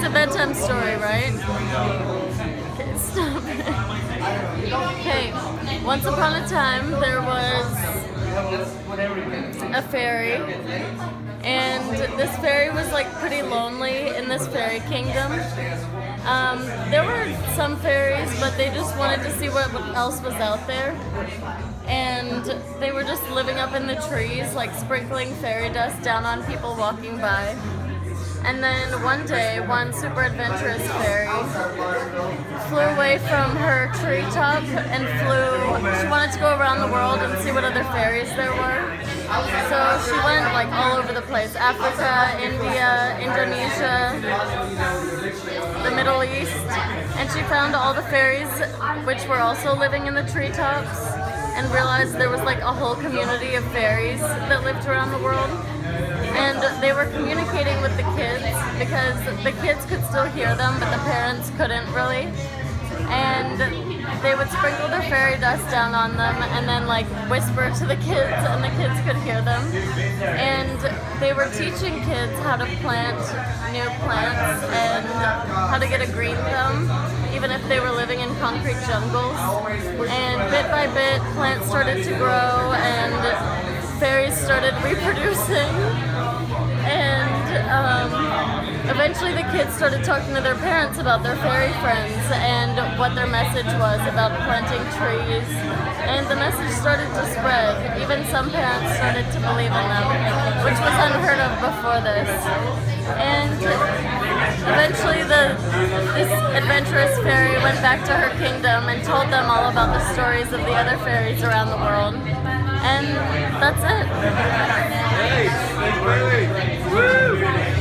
It's a bedtime story, right? Okay, stop it. Okay, once upon a time there was a fairy, and this fairy was like pretty lonely in this fairy kingdom. There were some fairies, but they just wanted to see what else was out there. And they were just living up in the trees, like sprinkling fairy dust down on people walking by. And then one day, one super adventurous fairy flew away from her treetop and she wanted to go around the world and see what other fairies there were. So she went like all over the place: Africa, India, Indonesia, the Middle East, and she found all the fairies which were also living in the treetops, and realized there was like a whole community of fairies that lived around the world. And they were communicating with the kids because the kids could still hear them, but the parents couldn't really. And they would sprinkle their fairy dust down on them and then like whisper to the kids, and the kids could hear them. And they were teaching kids how to plant new plants and how to get a green thumb, even if they were living in concrete jungles. And bit by bit, plants started to grow and fairies started reproducing. And eventually the kids started talking to their parents about their fairy friends and what their message was about planting trees. And the message started to spread. Even some parents started to believe in them, which was unheard of before this. And eventually this adventurous fairy went back to her kingdom and told them all about the stories of the other fairies around the world. And that's it. Hey, thanks, Bailey. Woo!